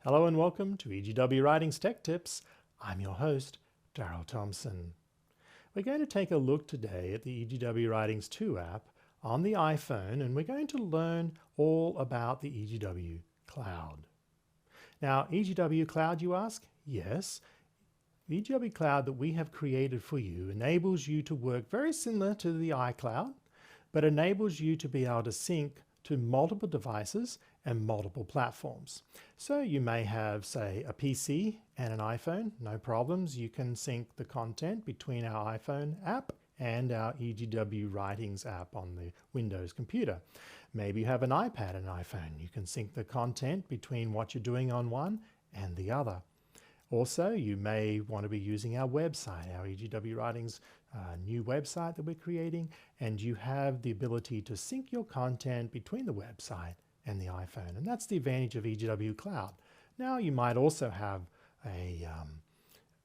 Hello and welcome to EGW Writings Tech Tips. I'm your host, Darryl Thompson. We're going to take a look today at the EGW Writings 2 app on the iPhone, and we're going to learn all about the EGW Cloud. Now, EGW Cloud, you ask? Yes. The EGW Cloud that we have created for you enables you to work very similar to the iCloud, but enables you to be able to sync to multiple devices and multiple platforms. So you may have, say, a PC and an iPhone, no problems. You can sync the content between our iPhone app and our EGW Writings app on the Windows computer. Maybe you have an iPad and an iPhone. You can sync the content between what you're doing on one and the other. Also, you may want to be using our website, our EGW Writings new website that we're creating, and you have the ability to sync your content between the website and the iPhone. And that's the advantage of EGW Cloud. Now, you might also have a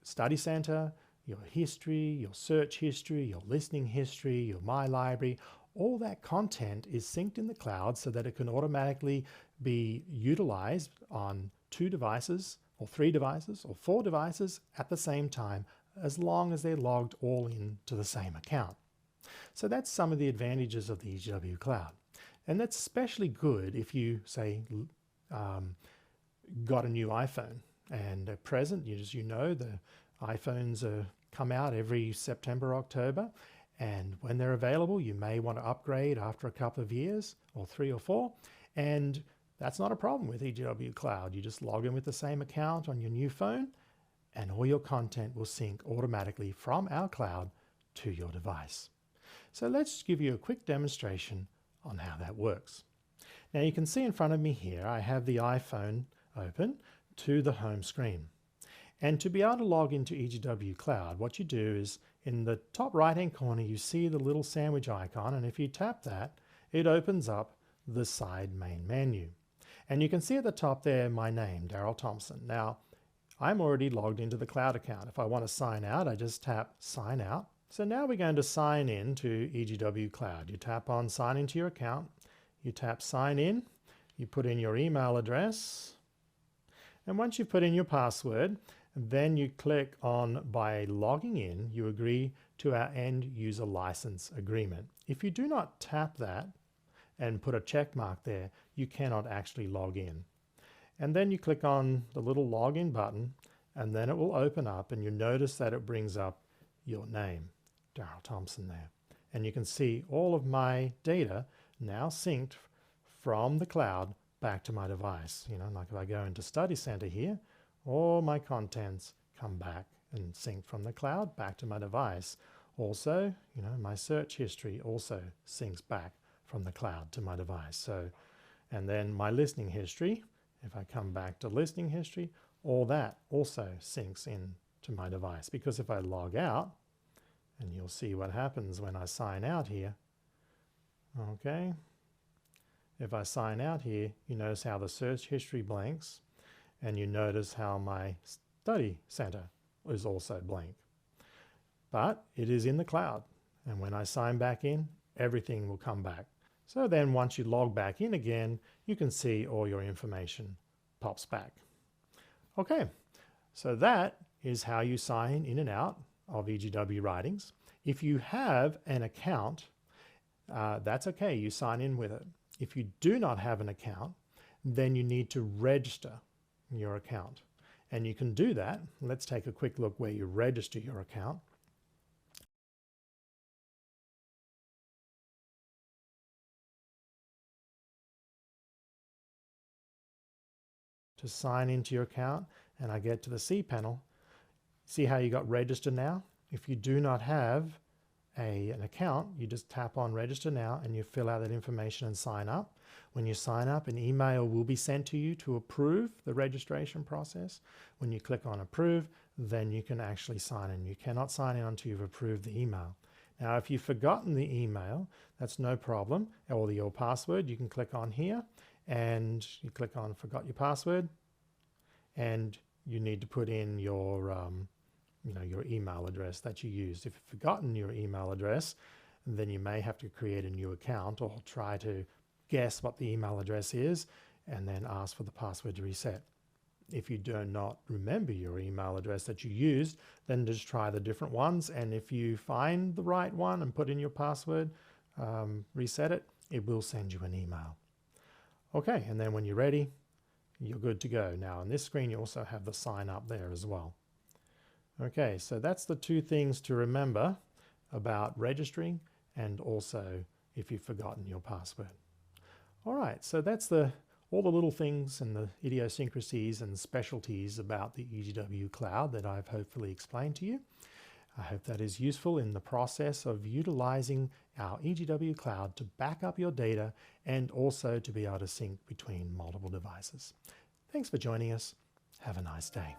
study center, your history, your search history, your listening history, your My Library. All that content is synced in the cloud so that it can automatically be utilized on 2 devices or 3 devices or 4 devices at the same time, as long as they're logged all into the same account. So that's some of the advantages of the EGW Cloud. And that's especially good if you, say, got a new iPhone, and at present, as you know, the iPhones come out every September, October, and when they're available, you may want to upgrade after a couple of years, or 3 or 4, and that's not a problem with EGW Cloud. You just log in with the same account on your new phone, and all your content will sync automatically from our cloud to your device. So let's give you a quick demonstration on how that works. Now you can see in front of me here, I have the iPhone open to the home screen. And to be able to log into EGW Cloud, what you do is in the top right-hand corner, you see the little sandwich icon, and if you tap that, it opens up the side main menu. And you can see at the top there my name, Darryl Thompson. Now, I'm already logged into the cloud account. If I want to sign out, I just tap sign out. So now we're going to sign in to EGW Cloud. You tap on sign into your account, you tap sign in, you put in your email address, and once you've put in your password, then you click on by logging in, you agree to our end user license agreement. If you do not tap that and put a check mark there, you cannot actually log in. And then you click on the little login button, and then it will open up, and you notice that it brings up your name, Darryl Thompson, there. And you can see all of my data now synced from the cloud back to my device. You know, like if I go into Study Center here, all my contents come back and sync from the cloud back to my device. Also, you know, my search history also syncs back from the cloud to my device. So, and then my listening history, if I come back to listening history, all that also syncs in to my device. Because if I log out, and you'll see what happens when I sign out here, okay? If I sign out here, you notice how the search history blanks, and you notice how my study center is also blank. But it is in the cloud, and when I sign back in, everything will come back. So then once you log back in again, you can see all your information pops back. Okay, so that is how you sign in and out of EGW Writings. If you have an account, that's okay, you sign in with it. If you do not have an account, then you need to register your account. And you can do that. Let's take a quick look where you register your account. To sign into your account, and I get to the C panel. See how you got registered now? If you do not have an account, you just tap on register now and you fill out that information and sign up. When you sign up, an email will be sent to you to approve the registration process. When you click on approve, then you can actually sign in. You cannot sign in until you've approved the email. Now, if you've forgotten the email, that's no problem, or your password, you can click on here and you click on forgot your password, and you need to put in your your email address that you used. If you've forgotten your email address, then you may have to create a new account or try to guess what the email address is and then ask for the password to reset. If you do not remember your email address that you used, then just try the different ones. And if you find the right one and put in your password, reset it, it will send you an email. Okay, and then when you're ready, you're good to go. Now on this screen, you also have the sign up there as well. Okay, so that's the two things to remember about registering, and also if you've forgotten your password. All right, so that's all the little things and the idiosyncrasies and specialties about the EGW Cloud that I've hopefully explained to you. I hope that is useful in the process of utilizing our EGW Cloud to back up your data and also to be able to sync between multiple devices. Thanks for joining us. Have a nice day.